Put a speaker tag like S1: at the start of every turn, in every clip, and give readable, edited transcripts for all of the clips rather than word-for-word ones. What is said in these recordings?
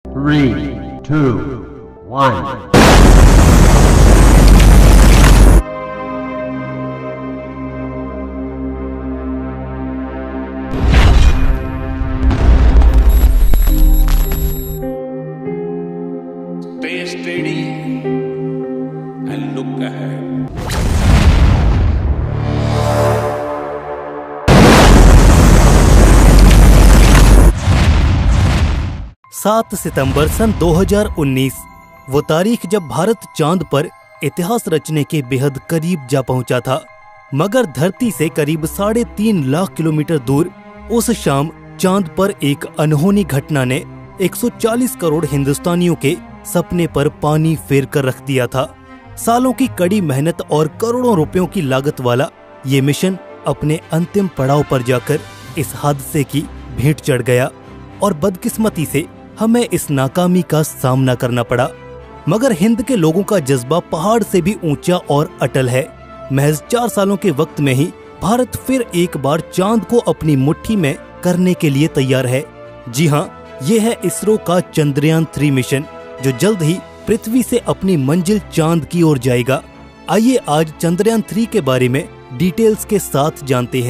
S1: 3, 2, 1.
S2: Stay steady and look ahead.
S3: 7 सितंबर सन 2019 वो तारीख जब भारत चांद पर इतिहास रचने के बेहद करीब जा पहुंचा था। मगर धरती से करीब 3.5 लाख किलोमीटर दूर उस शाम चांद पर एक अनहोनी घटना ने 140 करोड़ हिंदुस्तानियों के सपने पर पानी फेर कर रख दिया था। सालों की कड़ी मेहनत और करोड़ों रुपयों की लागत वाला ये मिशन अपने अंतिम पड़ाव पर जाकर इस हादसे की भेंट चढ़ गया और बदकिस्मती से हमें इस नाकामी का सामना करना पड़ा। मगर हिंद के लोगों का जज्बा पहाड़ से भी ऊंचा और अटल है। महज 4 सालों के वक्त में ही भारत फिर एक बार चांद को अपनी मुट्ठी में करने के लिए तैयार है। जी हाँ, ये है इसरो का चंद्रयान 3 मिशन जो जल्द ही पृथ्वी से अपनी मंजिल चांद की ओर जाएगा। आइए आज चंद्रयान 3 के बारे में डिटेल्स के साथ जानते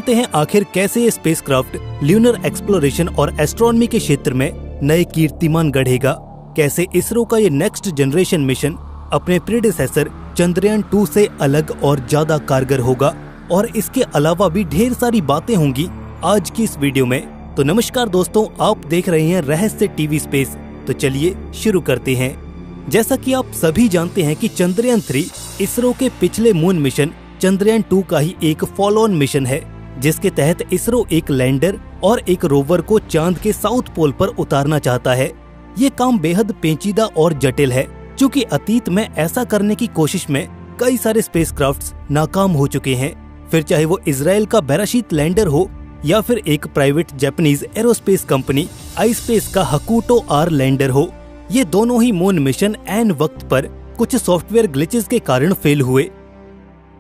S3: हैं आखिर कैसे ये स्पेसक्राफ्ट ल्यूनर एक्सप्लोरेशन और एस्ट्रोनॉमी के क्षेत्र में नए कीर्तिमान गढ़ेगा, कैसे इसरो का ये नेक्स्ट जनरेशन मिशन अपने प्रीडेसेसर चंद्रयान 2 से अलग और ज्यादा कारगर होगा, और इसके अलावा भी ढेर सारी बातें होंगी आज की इस वीडियो में। तो नमस्कार दोस्तों, आप देख रहे हैं रहस्य टीवी स्पेस। तो चलिए शुरू करते हैं। जैसा कि आप सभी जानते हैं कि चंद्रयान 3 इसरो के पिछले मून मिशन चंद्रयान 2 का ही एक फॉलो ऑन मिशन है, जिसके तहत इसरो एक लैंडर और एक रोवर को चांद के साउथ पोल पर उतारना चाहता है। ये काम बेहद पेचीदा और जटिल है, क्योंकि अतीत में ऐसा करने की कोशिश में कई सारे स्पेसक्राफ्ट्स नाकाम हो चुके हैं। फिर चाहे वो इजराइल का बेराशीत लैंडर हो या फिर एक private Japanese aerospace company ispace का हकूटो आर लैंडर हो, ये दोनों ही मून मिशन ऐन वक्त पर कुछ सॉफ्टवेयर ग्लिचेस के कारण फेल हुए।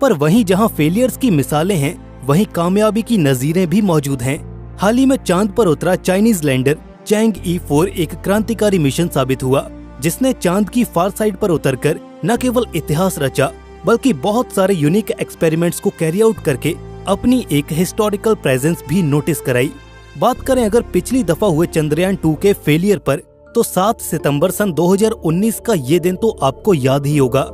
S3: पर वहीं जहां फेलियर्स की मिसालें हैं, वहीं कामयाबी की नजीरें भी मौजूद हैं। हाल ही में चांद पर उतरा चाइनीज लैंडर चैंग E4 एक क्रांतिकारी मिशन साबित हुआ, जिसने चांद की फार साइड पर उतरकर न केवल इतिहास रचा, बल्कि बहुत सारे यूनिक एक्सपेरिमेंट्स को कैरी आउट करके अपनी एक हिस्टोरिकल प्रेजेंस भी नोटिस कराई। बात करें अगर पिछली दफा हुए चंद्रयान 2 के फेलियर पर, तो 7 सितंबर सन 2019 का ये दिन तो आपको याद ही होगा।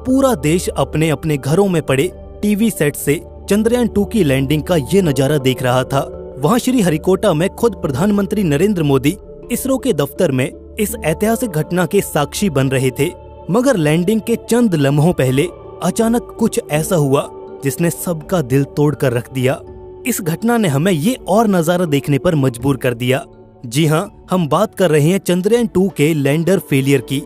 S3: पूरा देश अपने अपने घरों में पड़े टीवी सेट से चंद्रयान 2 की लैंडिंग का ये नजारा देख रहा था। वहाँ श्री हरिकोटा में खुद प्रधानमंत्री नरेंद्र मोदी इसरो के दफ्तर में इस ऐतिहासिक घटना के साक्षी बन रहे थे। मगर लैंडिंग के चंद लम्हों पहले अचानक कुछ ऐसा हुआ जिसने सबका दिल तोड़ कर रख दिया। इस घटना ने हमें ये और नजारा देखने पर मजबूर कर दिया। जी हाँ, हम बात कर रहे हैं चंद्रयान 2 के लैंडर फेलियर की।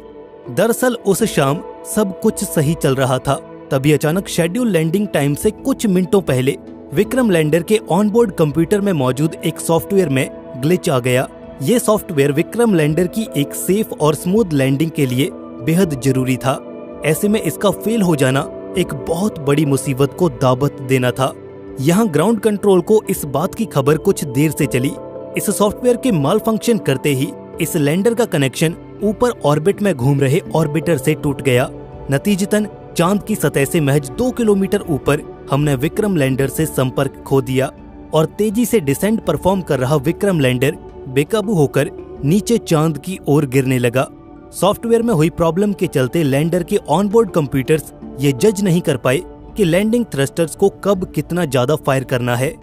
S3: दरअसल उस शाम सब कुछ सही चल रहा था, तभी अचानक शेड्यूल लैंडिंग टाइम से कुछ मिनटों पहले विक्रम लैंडर के ऑनबोर्ड कंप्यूटर में मौजूद एक सॉफ्टवेयर में ग्लिच आ गया। ये सॉफ्टवेयर विक्रम लैंडर की एक सेफ और स्मूथ लैंडिंग के लिए बेहद जरूरी था। ऐसे में इसका फेल हो जाना एक बहुत बड़ी मुसीबत को दावत देना था। यहाँ ग्राउंड कंट्रोल को इस बात की खबर कुछ देर से चली। इस सॉफ्टवेयर के माल फंक्शन करते ही इस लैंडर का कनेक्शन ऊपर ऑर्बिट में घूम रहे ऑर्बिटर से टूट गया। नतीजतन चांद की सतह से महज 2 किलोमीटर ऊपर हमने विक्रम लैंडर से संपर्क खो दिया, और तेजी से डिसेंट परफॉर्म कर रहा विक्रम लैंडर बेकाबू होकर नीचे चांद की ओर गिरने लगा। सॉफ्टवेयर में हुई प्रॉब्लम के चलते लैंडर के ऑनबोर्ड कंप्यूटर्स ये जज नहीं कर पाए कि लैंडिंग थ्रस्टर्स को कब कितना ज्यादा फायर करना है,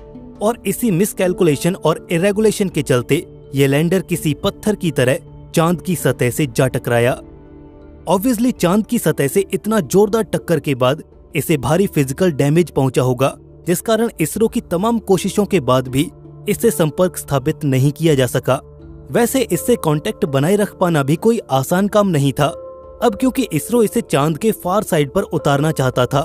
S3: और इसी मिसकैलकुलेशन और इरेगुलेशन के चलते ये लैंडर किसी पत्थर की तरह चांद की सतह से जा टकराया। ऑब्वियसली चांद की सतह से इतना जोरदार टक्कर के बाद इसे भारी फिजिकल डैमेज पहुंचा होगा, जिस कारण इसरो की तमाम कोशिशों के बाद भी इससे संपर्क स्थापित नहीं किया जा सका। वैसे इससे कांटेक्ट बनाए रख पाना भी कोई आसान काम नहीं था। अब क्योंकि इसरो इसे चांद के फार साइड पर उतारना चाहता था।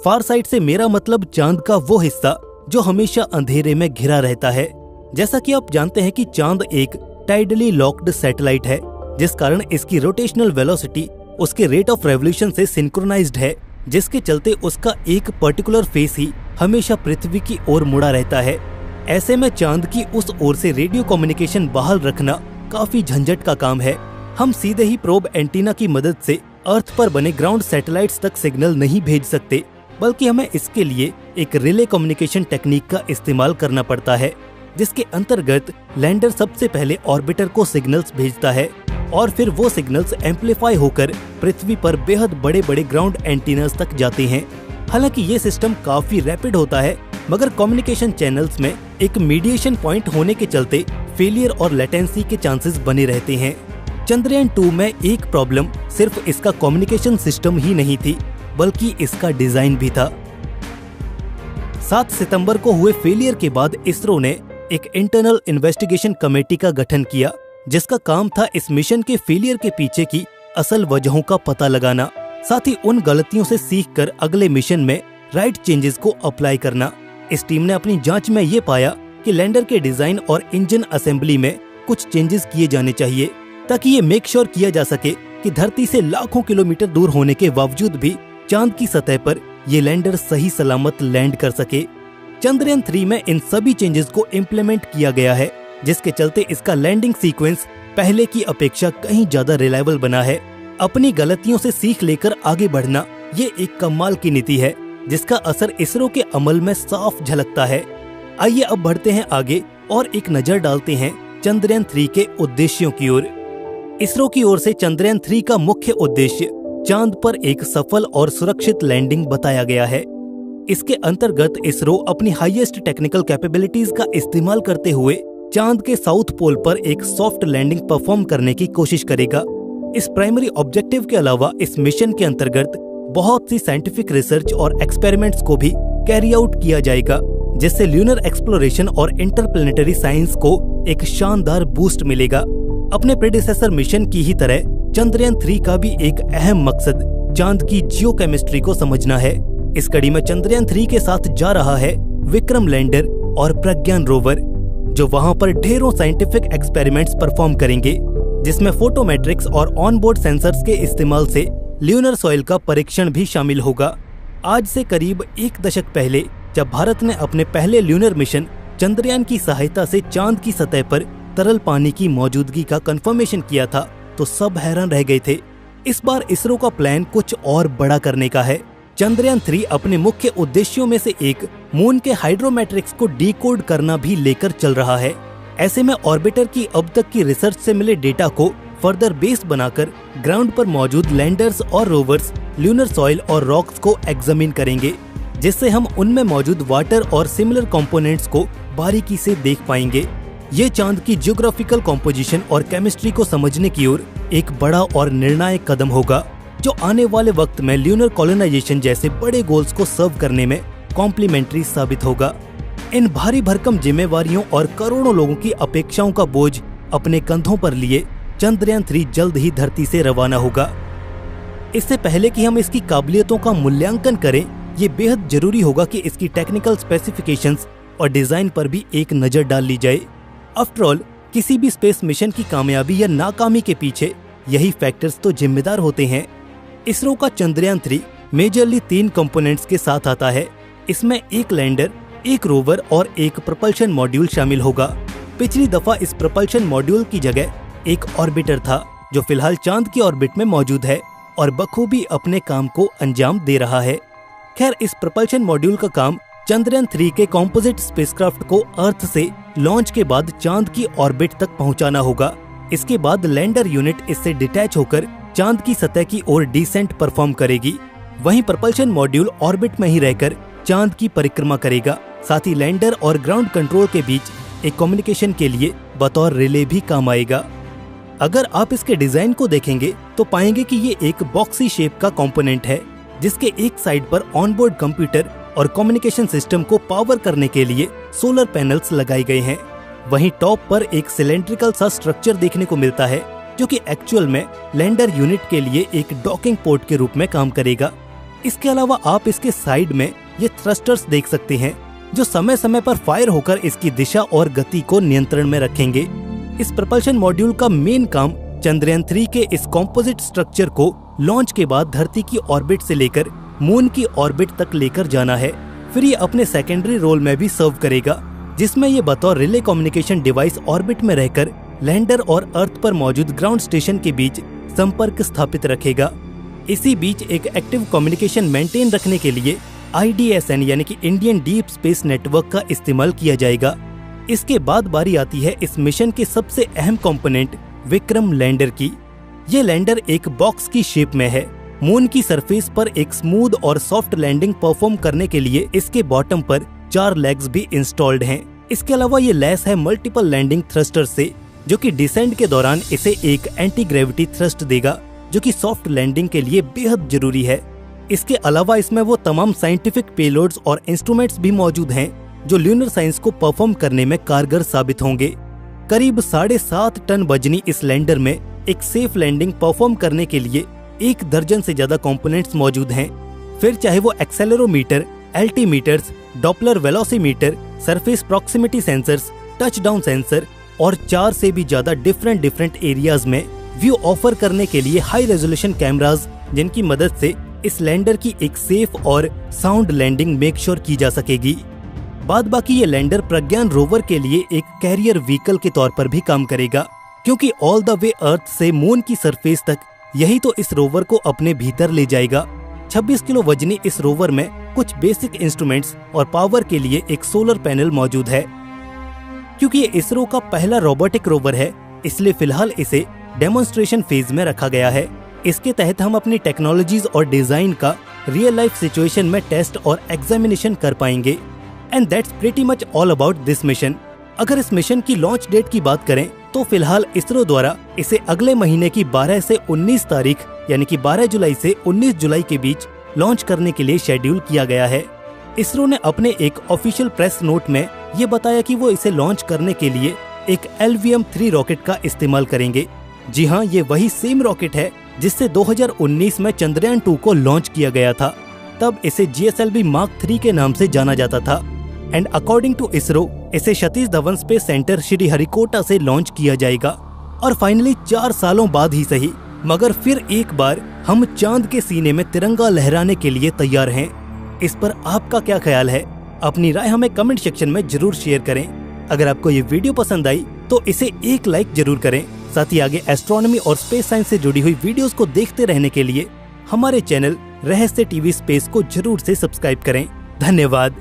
S3: फार साइड से मेरा मतलब चांद का वो हिस्सा जो हमेशा अंधेरे में घिरा रहता है। जैसा कि आप जानते हैं कि चांद एक टाइडली लॉक्ड सैटेलाइट है, जिस कारण इसकी रोटेशनल वेलोसिटी उसके रेट ऑफ रेवोल्यूशन से सिंक्रोनाइज्ड है, जिसके चलते उसका एक पर्टिकुलर फेस ही हमेशा पृथ्वी की ओर मुड़ा रहता है। ऐसे में चांद की उस ओर से रेडियो कम्युनिकेशन बहाल रखना काफी झंझट का काम है। हम सीधे ही प्रोब एंटीना की मदद से अर्थ पर बने ग्राउंड सैटेलाइट्स तक सिग्नल नहीं भेज सकते, बल्कि हमें इसके लिए एक रिले कम्युनिकेशन टेक्निक का इस्तेमाल करना पड़ता है, जिसके अंतर्गत लैंडर सबसे पहले ऑर्बिटर को सिग्नल्स भेजता है और फिर वो सिग्नल्स एम्पलीफाई होकर पृथ्वी पर बेहद बड़े बड़े ग्राउंड एंटीनास तक जाते हैं। हालांकि ये सिस्टम काफी रैपिड होता है, मगर कम्युनिकेशन चैनल्स में एक मीडिएशन पॉइंट होने के चलते फेलियर और लेटेंसी के चांसेस बने रहते हैं। चंद्रयान 2 में एक प्रॉब्लम सिर्फ इसका कम्युनिकेशन सिस्टम ही नहीं थी, बल्कि इसका डिजाइन भी था। 7 सितंबर को हुए फेलियर के बाद इसरो ने एक इंटरनल इन्वेस्टिगेशन कमेटी का गठन किया, जिसका काम था इस मिशन के फेलियर के पीछे की असल वजहों का पता लगाना, साथ ही उन गलतियों से सीखकर अगले मिशन में राइट चेंजेस को अप्लाई करना। इस टीम ने अपनी जांच में ये पाया कि लैंडर के डिजाइन और इंजन असेंबली में कुछ चेंजेस किए जाने चाहिए, ताकि ये मेक श्योर किया जा सके कि धरती से लाखों किलोमीटर दूर होने के बावजूद भी चांद की सतह पर ये लैंडर सही सलामत लैंड कर सके। चंद्रयान 3 में इन सभी चेंजेस को इम्प्लीमेंट किया गया है, जिसके चलते इसका लैंडिंग सीक्वेंस पहले की अपेक्षा कहीं ज्यादा रिलायबल बना है। अपनी गलतियों से सीख लेकर आगे बढ़ना ये एक कमाल की नीति है, जिसका असर इसरो के अमल में साफ झलकता है। आइए अब बढ़ते हैं आगे और एक नजर डालते हैं चंद्रयान 3 के उद्देश्यों की ओर। इसरो की ओर से चंद्रयान 3 का मुख्य उद्देश्य चांद पर एक सफल और सुरक्षित लैंडिंग बताया गया है। इसके अंतर्गत इसरो अपनी हाईएस्ट टेक्निकल कैपेबिलिटीज का इस्तेमाल करते हुए चांद के साउथ पोल पर एक सॉफ्ट लैंडिंग परफॉर्म करने की कोशिश करेगा। इस प्राइमरी ऑब्जेक्टिव के अलावा इस मिशन के अंतर्गत बहुत सी साइंटिफिक रिसर्च और एक्सपेरिमेंट्स को भी कैरी आउट किया जाएगा, जिससे ल्यूनर एक्सप्लोरेशन और इंटरप्लेनेटरी साइंस को एक शानदार बूस्ट मिलेगा। अपने प्रेडिसेसर मिशन की ही तरह चंद्रयान 3 का भी एक अहम मकसद चांद की जियोकेमिस्ट्री को समझना है। इस कड़ी में चंद्रयान 3 के साथ जा रहा है विक्रम लैंडर और प्रज्ञान रोवर, जो वहां पर ढेरों साइंटिफिक एक्सपेरिमेंट्स परफॉर्म करेंगे, जिसमें फोटोमेट्रिक्स और ऑनबोर्ड सेंसर्स के इस्तेमाल से ल्यूनर सॉइल का परीक्षण भी शामिल होगा। आज से करीब 1 दशक पहले जब भारत ने अपने पहले ल्यूनर मिशन चंद्रयान की सहायता से चांद की सतह पर तरल पानी की मौजूदगी का कंफर्मेशन किया था, तो सब हैरान रह गए थे। इस बार इसरो का प्लान कुछ और बड़ा करने का है। चंद्रयान 3 अपने मुख्य उद्देश्यों में से एक मून के हाइड्रोमेट्रिक्स को डिकोड करना भी लेकर चल रहा है। ऐसे में ऑर्बिटर की अब तक की रिसर्च से मिले डेटा को फर्दर बेस बनाकर ग्राउंड पर मौजूद लैंडर्स और रोवर्स ल्यूनर सॉइल और रॉक्स को एग्जामिन करेंगे, जिससे हम उनमें मौजूद वाटर और सिमिलर कंपोनेंट्स को बारीकी से देख पाएंगे। ये चांद की जियोग्राफिकल कॉम्पोजिशन और केमिस्ट्री को समझने की ओर एक बड़ा और निर्णायक कदम होगा, जो आने वाले वक्त में ल्यूनर कॉलोनाइजेशन जैसे बड़े गोल्स को सर्व करने में कॉम्प्लीमेंट्री साबित होगा। इन भारी भरकम जिम्मेवारियों और करोड़ों लोगों की अपेक्षाओं का बोझ अपने कंधों पर लिए चंद्रयान 3 जल्द ही धरती से रवाना होगा। इससे पहले कि हम इसकी काबिलियतों का मूल्यांकन करें, ये बेहद जरूरी होगा कि इसकी टेक्निकल स्पेसिफिकेशंस और डिजाइन पर भी एक नजर डाल ली जाए। आफ्टर ऑल, किसी भी स्पेस मिशन की कामयाबी या नाकामी के पीछे यही फैक्टर्स तो जिम्मेदार होते हैं। इसरो का चंद्रयान 3 मेजरली 3 कंपोनेंट्स के साथ आता है। इसमें एक लैंडर, एक रोवर और एक प्रपल्शन मॉड्यूल शामिल होगा। पिछली दफा इस प्रपल्शन मॉड्यूल की जगह एक ऑर्बिटर था, जो फिलहाल चांद की ऑर्बिट में मौजूद है और बखूबी अपने काम को अंजाम दे रहा है। खैर, इस प्रपल्शन मॉड्यूल का काम चंद्रयान 3 के कॉम्पोजिट स्पेसक्राफ्ट को अर्थ से लॉन्च के बाद चांद की ऑर्बिट तक पहुंचाना होगा। इसके बाद लैंडर यूनिट इससे डिटैच होकर चांद की सतह की ओर डिसेंट परफॉर्म करेगी। वहीं प्रपल्शन मॉड्यूल ऑर्बिट में ही रहकर चांद की परिक्रमा करेगा। साथ ही लैंडर और ग्राउंड कंट्रोल के बीच एक कम्युनिकेशन के लिए बतौर रिले भी काम आएगा। अगर आप इसके डिजाइन को देखेंगे तो पाएंगे कि ये एक बॉक्सी शेप का कंपोनेंट है, जिसके एक साइड पर ऑनबोर्ड कंप्यूटर और कम्युनिकेशन सिस्टम को पावर करने के लिए सोलर पैनल्स लगाए गए हैं। वहीं टॉप पर एक सिलेंड्रिकल सा स्ट्रक्चर देखने को मिलता है, जो कि एक्चुअल में लैंडर यूनिट के लिए एक डॉकिंग पोर्ट के रूप में काम करेगा। इसके अलावा आप इसके साइड में ये थ्रस्टर्स देख सकते हैं, जो समय समय पर फायर होकर इसकी दिशा और गति को नियंत्रण में रखेंगे। इस प्रपल्शन मॉड्यूल का मेन काम चंद्रयान 3 के इस कॉम्पोजिट स्ट्रक्चर को लॉन्च के बाद धरती की ऑर्बिट से लेकर मून की ऑर्बिट तक लेकर जाना है। फिर ये अपने सेकेंडरी रोल में भी सर्व करेगा, जिसमें ये बतौर रिले कम्युनिकेशन डिवाइस ऑर्बिट में रहकर लैंडर और अर्थ पर मौजूद ग्राउंड स्टेशन के बीच संपर्क स्थापित रखेगा। इसी बीच एक एक्टिव कम्युनिकेशन मेंटेन रखने के लिए IDSN यानी कि इंडियन डीप स्पेस नेटवर्क का इस्तेमाल किया जाएगा। इसके बाद बारी आती है इस मिशन के सबसे अहम कंपोनेंट विक्रम लैंडर की। ये लैंडर एक बॉक्स की शेप में है। मून की सरफेस पर एक स्मूथ और सॉफ्ट लैंडिंग परफॉर्म करने के लिए इसके बॉटम पर 4 लेग्स भी इंस्टॉल्ड हैं। इसके अलावा ये लैस है मल्टीपल लैंडिंग थ्रस्टर से, जो कि डिसेंट के दौरान इसे एक एंटी ग्रेविटी थ्रस्ट देगा, जो कि सॉफ्ट लैंडिंग के लिए बेहद जरूरी है। इसके अलावा इसमें वो तमाम साइंटिफिक पेलोड्स और इंस्ट्रूमेंट्स भी मौजूद हैं जो ल्यूनर साइंस को परफॉर्म करने में कारगर साबित होंगे। करीब 7.5 टन वजनी इस लैंडर में एक सेफ लैंडिंग परफॉर्म करने के लिए 1 दर्जन से ज्यादा कंपोनेंट्स मौजूद हैं। फिर चाहे वो accelerometer, altimeters, Doppler velocimeter, surface proximity sensors, touchdown sensor और 4 से भी ज्यादा डिफरेंट एरियाज में व्यू ऑफर करने के लिए हाई रेजोल्यूशन कैमराज, जिनकी मदद से इस लैंडर की एक सेफ और साउंड लैंडिंग मेक श्योर की जा सकेगी। बाद बाकी ये लैंडर प्रज्ञान रोवर के लिए एक कैरियर व्हीकल के तौर पर भी काम करेगा, क्योंकि ऑल द वे अर्थ से मून की सरफेस तक यही तो इस रोवर को अपने भीतर ले जाएगा। 26 किलो वजनी इस रोवर में कुछ बेसिक इंस्ट्रूमेंट्स और पावर के लिए एक सोलर पैनल मौजूद है। क्योंकि ये इसरो का पहला रोबोटिक रोवर है, इसलिए फिलहाल इसे डेमोन्स्ट्रेशन फेज में रखा गया है। इसके तहत हम अपनी टेक्नोलॉजीज और डिजाइन का रियल लाइफ सिचुएशन में टेस्ट और एग्जामिनेशन कर पाएंगे। And that's pretty much all about this mission. अगर इस मिशन की लॉन्च डेट की बात करें तो फिलहाल इसरो द्वारा इसे अगले महीने की 12 से 19 तारीख यानी कि 12 जुलाई से 19 जुलाई के बीच लॉन्च करने के लिए शेड्यूल किया गया है। इसरो ने अपने एक ऑफिशियल प्रेस नोट में ये बताया कि वो इसे लॉन्च करने के लिए एक LVM-3 रॉकेट का इस्तेमाल करेंगे। जी हाँ, ये वही सेम रॉकेट है जिससे 2019 में चंद्रयान 2 को लॉन्च किया गया था। तब इसे GSLV Mark 3 के नाम से जाना जाता था। एंड अकॉर्डिंग टू इसरो इसे सतीश धवन स्पेस सेंटर श्रीहरिकोटा से लॉन्च किया जाएगा। और फाइनली 4 सालों बाद ही सही, मगर फिर एक बार हम चांद के सीने में तिरंगा लहराने के लिए तैयार हैं। इस पर आपका क्या ख्याल है? अपनी राय हमें कमेंट सेक्शन में जरूर शेयर करें। अगर आपको ये वीडियो पसंद आई तो इसे एक लाइक जरूर करें। साथ ही आगे एस्ट्रोनॉमी और स्पेस साइंस से जुड़ी हुई वीडियोस को देखते रहने के लिए हमारे चैनल रहस्य टीवी स्पेस को जरूर से सब्सक्राइब करें। धन्यवाद।